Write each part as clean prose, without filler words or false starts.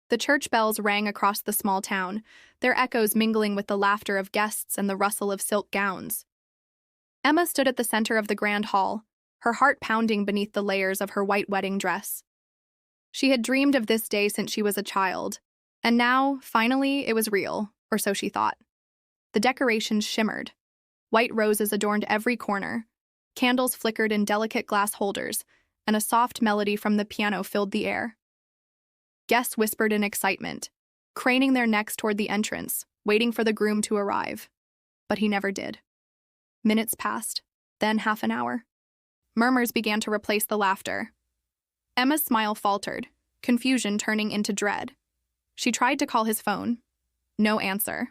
The church bells rang across the small town, their echoes mingling with the laughter of guests and the rustle of silk gowns. Emma stood at the center of the grand hall, her heart pounding beneath the layers of her white wedding dress. She had dreamed of this day since she was a child, and now, finally, it was real, or so she thought. The decorations shimmered. White roses adorned every corner. Candles flickered in delicate glass holders, and a soft melody from the piano filled the air. Guests whispered in excitement, craning their necks toward the entrance, waiting for the groom to arrive. But he never did. Minutes passed, then half an hour. Murmurs began to replace the laughter. Emma's smile faltered, confusion turning into dread. She tried to call his phone. No answer.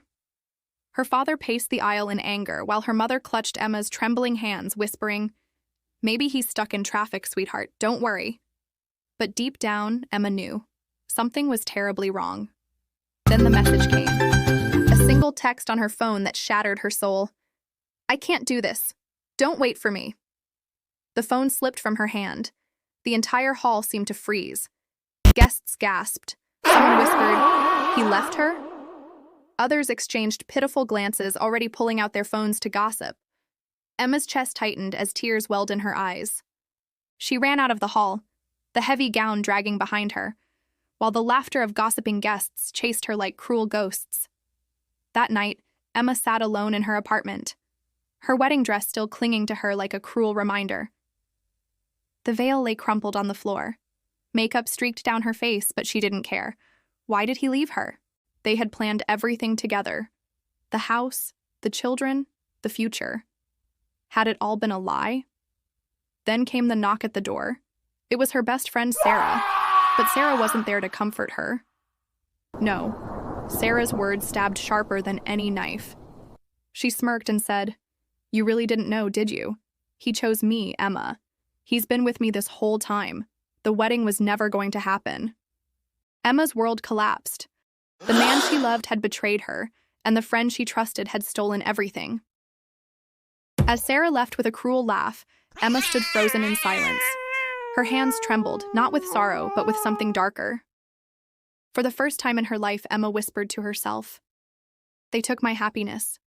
Her father paced the aisle in anger while her mother clutched Emma's trembling hands, whispering, "Maybe he's stuck in traffic, sweetheart, don't worry." But deep down, Emma knew. Something was terribly wrong. Then the message came. A single text on her phone that shattered her soul. "I can't do this. Don't wait for me." The phone slipped from her hand. The entire hall seemed to freeze. Guests gasped. Someone whispered, "He left her?" Others exchanged pitiful glances, already pulling out their phones to gossip. Emma's chest tightened as tears welled in her eyes. She ran out of the hall, the heavy gown dragging behind her, while the laughter of gossiping guests chased her like cruel ghosts. That night, Emma sat alone in her apartment, her wedding dress still clinging to her like a cruel reminder. The veil lay crumpled on the floor. Makeup streaked down her face, but she didn't care. Why did he leave her? They had planned everything together. The house, the children, the future. Had it all been a lie? Then came the knock at the door. It was her best friend, Sarah, but Sarah wasn't there to comfort her. No, Sarah's words stabbed sharper than any knife. She smirked and said, "You really didn't know, did you? He chose me, Emma. He's been with me this whole time. The wedding was never going to happen." Emma's world collapsed. The man she loved had betrayed her, and the friend she trusted had stolen everything. As Sarah left with a cruel laugh, Emma stood frozen in silence. Her hands trembled, not with sorrow, but with something darker. For the first time in her life, Emma whispered to herself, "They took my happiness.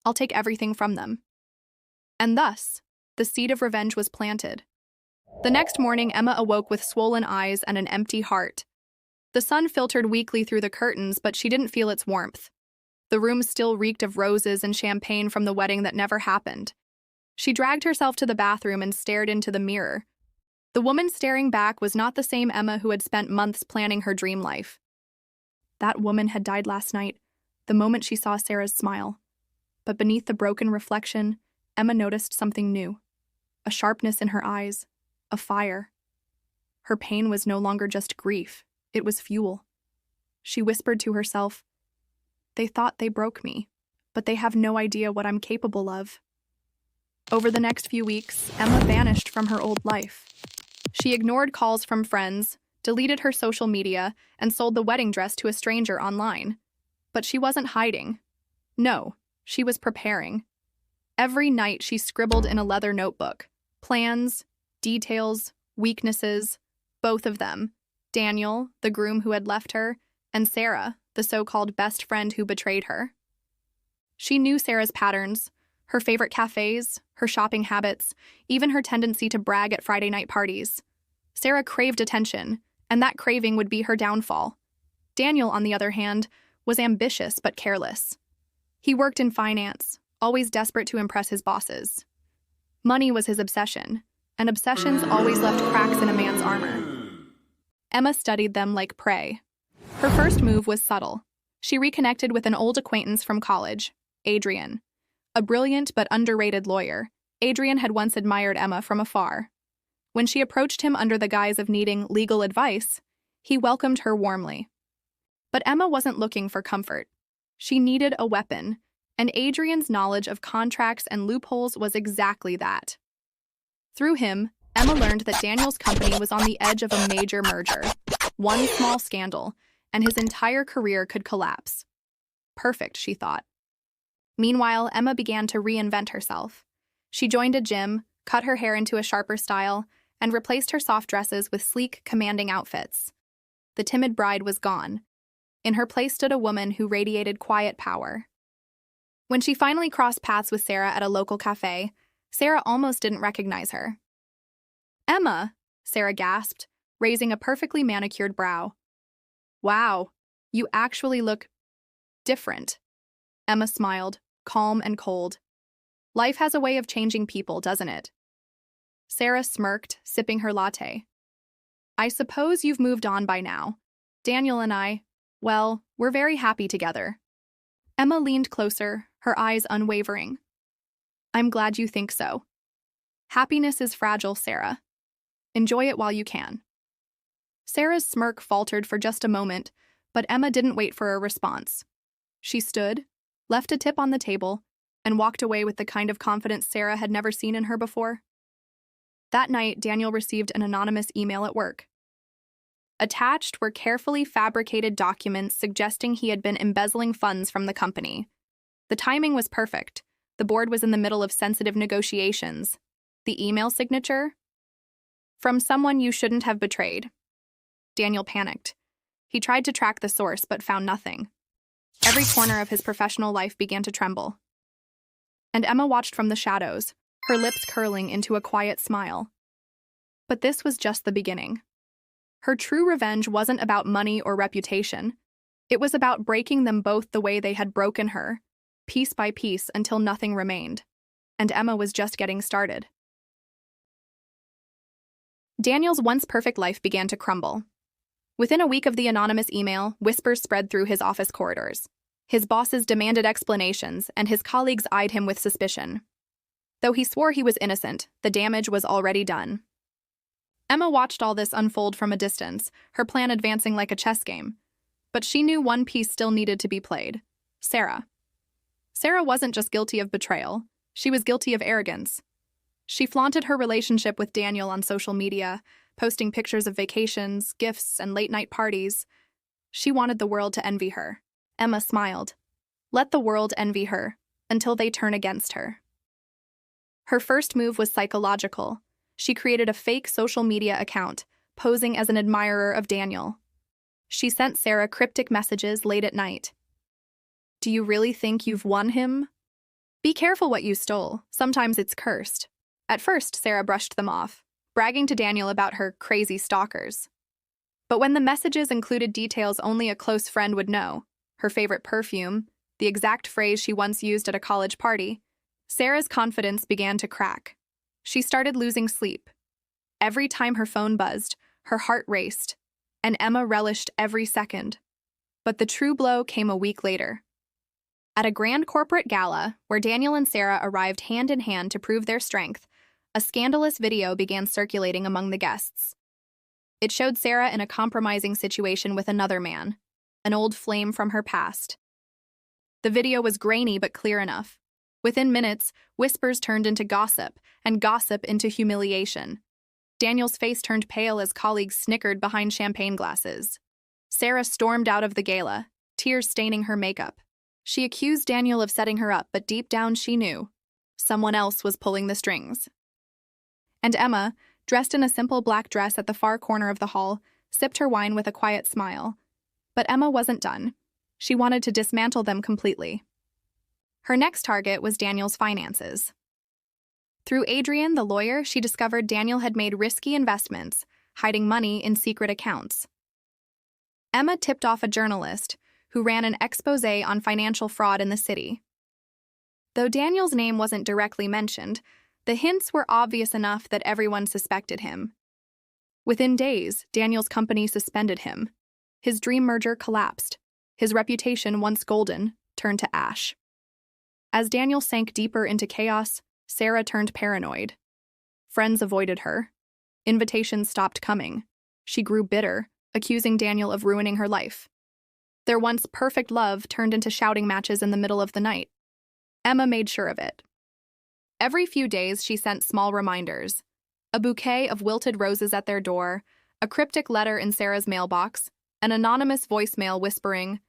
I'll take everything from them." And thus, the seed of revenge was planted. The next morning, Emma awoke with swollen eyes and an empty heart. The sun filtered weakly through the curtains, but she didn't feel its warmth. The room still reeked of roses and champagne from the wedding that never happened. She dragged herself to the bathroom and stared into the mirror. The woman staring back was not the same Emma who had spent months planning her dream life. That woman had died last night, the moment she saw Sarah's smile. But beneath the broken reflection, Emma noticed something new. A sharpness in her eyes, a fire. Her pain was no longer just grief, it was fuel. She whispered to herself, "They thought they broke me, but they have no idea what I'm capable of." Over the next few weeks, Emma vanished from her old life. She ignored calls from friends, deleted her social media, and sold the wedding dress to a stranger online. But she wasn't hiding. No, she was preparing. Every night she scribbled in a leather notebook. Plans, details, weaknesses, both of them. Daniel, the groom who had left her, and Sarah, the so-called best friend who betrayed her. She knew Sarah's patterns, her favorite cafes, her shopping habits, even her tendency to brag at Friday night parties. Sarah craved attention, and that craving would be her downfall. Daniel, on the other hand, was ambitious but careless. He worked in finance, always desperate to impress his bosses. Money was his obsession, and obsessions always left cracks in a man's armor. Emma studied them like prey. Her first move was subtle. She reconnected with an old acquaintance from college, Adrian. A brilliant but underrated lawyer, Adrian had once admired Emma from afar. When she approached him under the guise of needing legal advice, he welcomed her warmly. But Emma wasn't looking for comfort. She needed a weapon, and Adrian's knowledge of contracts and loopholes was exactly that. Through him, Emma learned that Daniel's company was on the edge of a major merger. One small scandal, and his entire career could collapse. Perfect, she thought. Meanwhile, Emma began to reinvent herself. She joined a gym, cut her hair into a sharper style, and replaced her soft dresses with sleek, commanding outfits. The timid bride was gone, In her place stood a woman who radiated quiet power. When she finally crossed paths with Sarah at a local cafe, Sarah almost didn't recognize her. "Emma," Sarah gasped, raising a perfectly manicured brow. "Wow, you actually look different." Emma smiled, calm and cold. "Life has a way of changing people, doesn't it?" Sarah smirked, sipping her latte. "I suppose you've moved on by now. Daniel and I, well, we're very happy together." Emma leaned closer, her eyes unwavering. "I'm glad you think so. Happiness is fragile, Sarah. Enjoy it while you can." Sarah's smirk faltered for just a moment, but Emma didn't wait for a response. She stood, left a tip on the table, and walked away with the kind of confidence Sarah had never seen in her before. That night, Daniel received an anonymous email at work. Attached were carefully fabricated documents suggesting he had been embezzling funds from the company. The timing was perfect. The board was in the middle of sensitive negotiations. The email signature? "From someone you shouldn't have betrayed." Daniel panicked. He tried to track the source but found nothing. Every corner of his professional life began to tremble. And Emma watched from the shadows, her lips curling into a quiet smile. But this was just the beginning. Her true revenge wasn't about money or reputation. It was about breaking them both the way they had broken her, piece by piece until nothing remained. And Emma was just getting started. Daniel's once perfect life began to crumble. Within a week of the anonymous email, whispers spread through his office corridors. His bosses demanded explanations, and his colleagues eyed him with suspicion. Though he swore he was innocent, the damage was already done. Emma watched all this unfold from a distance, her plan advancing like a chess game. But she knew one piece still needed to be played: Sarah. Sarah wasn't just guilty of betrayal, she was guilty of arrogance. She flaunted her relationship with Daniel on social media, posting pictures of vacations, gifts, and late-night parties. She wanted the world to envy her. Emma smiled. Let the world envy her, until they turn against her. Her first move was psychological. She created a fake social media account, posing as an admirer of Daniel. She sent Sarah cryptic messages late at night. "Do you really think you've won him? Be careful what you stole. Sometimes it's cursed." At first, Sarah brushed them off, bragging to Daniel about her crazy stalkers. But when the messages included details only a close friend would know, her favorite perfume, the exact phrase she once used at a college party, Sarah's confidence began to crack. She started losing sleep. Every time her phone buzzed, her heart raced, and Emma relished every second. But the true blow came a week later. At a grand corporate gala, where Daniel and Sarah arrived hand in hand to prove their strength, a scandalous video began circulating among the guests. It showed Sarah in a compromising situation with another man, an old flame from her past. The video was grainy but clear enough. Within minutes, whispers turned into gossip, and gossip into humiliation. Daniel's face turned pale as colleagues snickered behind champagne glasses. Sarah stormed out of the gala, tears staining her makeup. She accused Daniel of setting her up, but deep down she knew someone else was pulling the strings. And Emma, dressed in a simple black dress at the far corner of the hall, sipped her wine with a quiet smile. But Emma wasn't done. She wanted to dismantle them completely. Her next target was Daniel's finances. Through Adrian, the lawyer, she discovered Daniel had made risky investments, hiding money in secret accounts. Emma tipped off a journalist who ran an expose on financial fraud in the city. Though Daniel's name wasn't directly mentioned, the hints were obvious enough that everyone suspected him. Within days, Daniel's company suspended him. His dream merger collapsed. His reputation, once golden, turned to ash. As Daniel sank deeper into chaos, Sarah turned paranoid. Friends avoided her. Invitations stopped coming. She grew bitter, accusing Daniel of ruining her life. Their once perfect love turned into shouting matches in the middle of the night. Emma made sure of it. Every few days, she sent small reminders: a bouquet of wilted roses at their door, a cryptic letter in Sarah's mailbox, an anonymous voicemail whispering,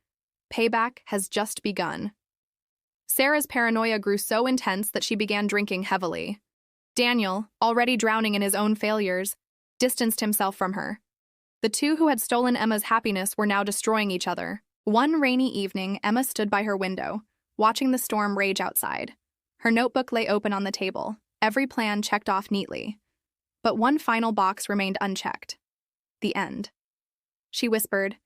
"Payback has just begun." Sarah's paranoia grew so intense that she began drinking heavily. Daniel, already drowning in his own failures, distanced himself from her. The two who had stolen Emma's happiness were now destroying each other, One rainy evening, Emma stood by her window, watching the storm rage outside. Her notebook lay open on the table, every plan checked off neatly. But one final box remained unchecked. The end. She whispered,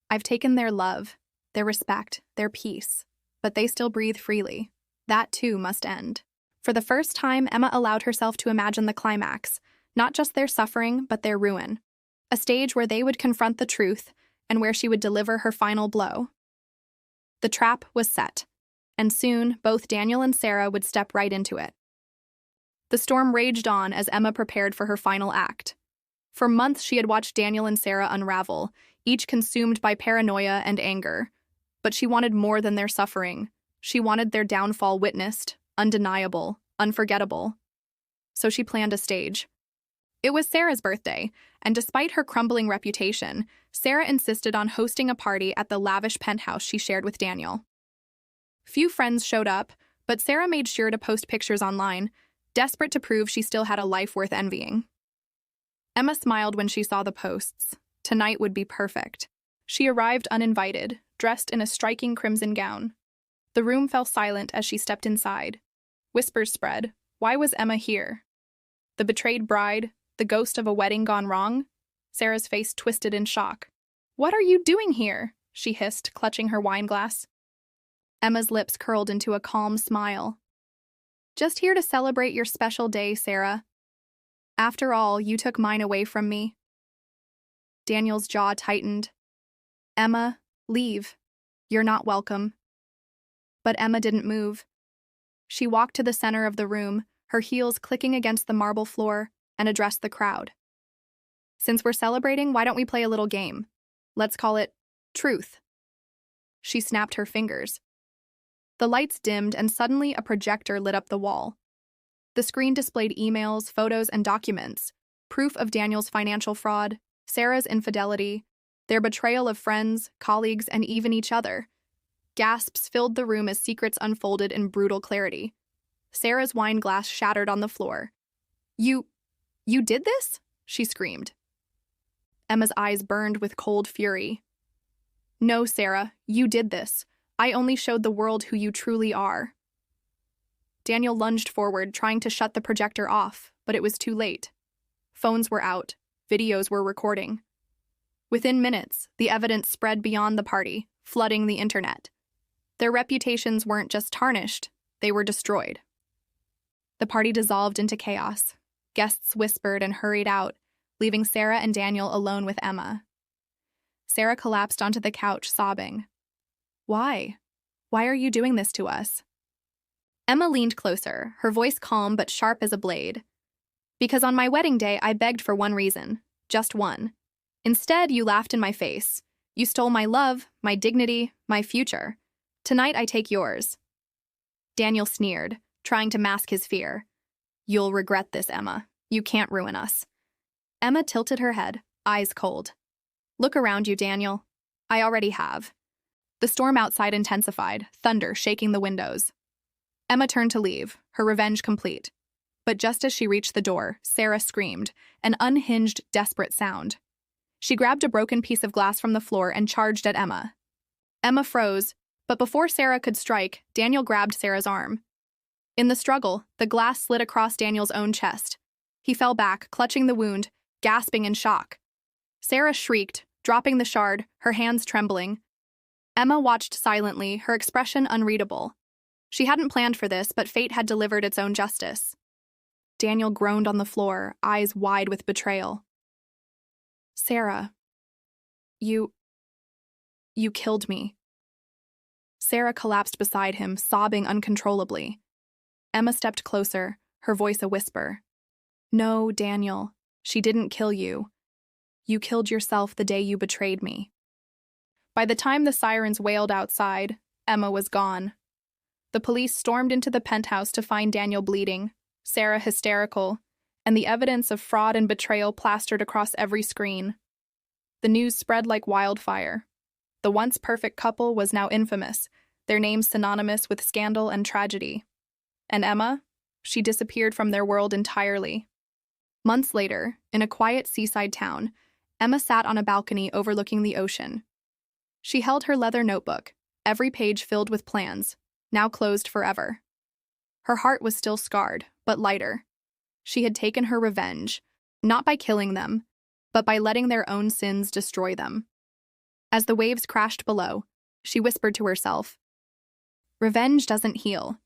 "I've taken their love, their respect, their peace, but they still breathe freely. That too must end." For the first time, Emma allowed herself to imagine the climax, not just their suffering, but their ruin. A stage where they would confront the truth and where she would deliver her final blow. The trap was set, and soon both Daniel and Sarah would step right into it. The storm raged on as Emma prepared for her final act. For months she had watched Daniel and Sarah unravel, each consumed by paranoia and anger. But she wanted more than their suffering. She wanted their downfall witnessed, undeniable, unforgettable. So she planned a stage. It was Sarah's birthday, and despite her crumbling reputation, Sarah insisted on hosting a party at the lavish penthouse she shared with Daniel. Few friends showed up, but Sarah made sure to post pictures online, desperate to prove she still had a life worth envying. Emma smiled when she saw the posts. Tonight would be perfect. She arrived uninvited, dressed in a striking crimson gown. The room fell silent as she stepped inside. Whispers spread. Why was Emma here? The betrayed bride? The ghost of a wedding gone wrong? Sarah's face twisted in shock. "What are you doing here?" she hissed, clutching her wine glass. Emma's lips curled into a calm smile. "Just here to celebrate your special day, Sarah. After all, you took mine away from me." Daniel's jaw tightened. "Emma, leave. You're not welcome." But Emma didn't move. She walked to the center of the room, her heels clicking against the marble floor, and addressed the crowd. "Since we're celebrating, why don't we play a little game? Let's call it Truth." She snapped her fingers. The lights dimmed and suddenly a projector lit up the wall. The screen displayed emails, photos, and documents, proof of Daniel's financial fraud, Sarah's infidelity, their betrayal of friends, colleagues, and even each other. Gasps filled the room as secrets unfolded in brutal clarity. Sarah's wine glass shattered on the floor. You did this?" she screamed. Emma's eyes burned with cold fury. "No, Sarah, you did this. I only showed the world who you truly are." Daniel lunged forward, trying to shut the projector off, but it was too late. Phones were out. Videos were recording. Within minutes, the evidence spread beyond the party, flooding the internet. Their reputations weren't just tarnished, they were destroyed. The party dissolved into chaos. Guests whispered and hurried out, leaving Sarah and Daniel alone with Emma. Sarah collapsed onto the couch, sobbing. "Why? Why are you doing this to us?" Emma leaned closer, her voice calm but sharp as a blade. "Because on my wedding day, I begged for one reason, just one. Instead, you laughed in my face. You stole my love, my dignity, my future. Tonight, I take yours." Daniel sneered, trying to mask his fear. "You'll regret this, Emma. You can't ruin us." Emma tilted her head, eyes cold. "Look around you, Daniel. I already have." The storm outside intensified, thunder shaking the windows. Emma turned to leave, her revenge complete. But just as she reached the door, Sarah screamed, an unhinged, desperate sound. She grabbed a broken piece of glass from the floor and charged at Emma. Emma froze, but before Sarah could strike, Daniel grabbed Sarah's arm. In the struggle, the glass slid across Daniel's own chest. He fell back, clutching the wound, gasping in shock. Sarah shrieked, dropping the shard, her hands trembling. Emma watched silently, her expression unreadable. She hadn't planned for this, but fate had delivered its own justice. Daniel groaned on the floor, eyes wide with betrayal. "Sarah, you killed me." Sarah collapsed beside him, sobbing uncontrollably. Emma stepped closer, her voice a whisper. "No, Daniel, she didn't kill you. You killed yourself the day you betrayed me." By the time the sirens wailed outside, Emma was gone. The police stormed into the penthouse to find Daniel bleeding, Sarah hysterical, and the evidence of fraud and betrayal plastered across every screen. The news spread like wildfire. The once perfect couple was now infamous, their names synonymous with scandal and tragedy. And Emma? She disappeared from their world entirely. Months later, in a quiet seaside town, Emma sat on a balcony overlooking the ocean. She held her leather notebook, every page filled with plans, now closed forever. Her heart was still scarred, but lighter. She had taken her revenge, not by killing them, but by letting their own sins destroy them. As the waves crashed below, she whispered to herself, "Revenge doesn't heal.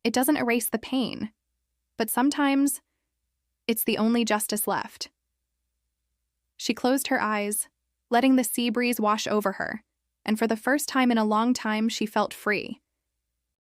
It doesn't erase the pain. But sometimes, it's the only justice left." She closed her eyes, letting the sea breeze wash over her, and for the first time in a long time she felt free.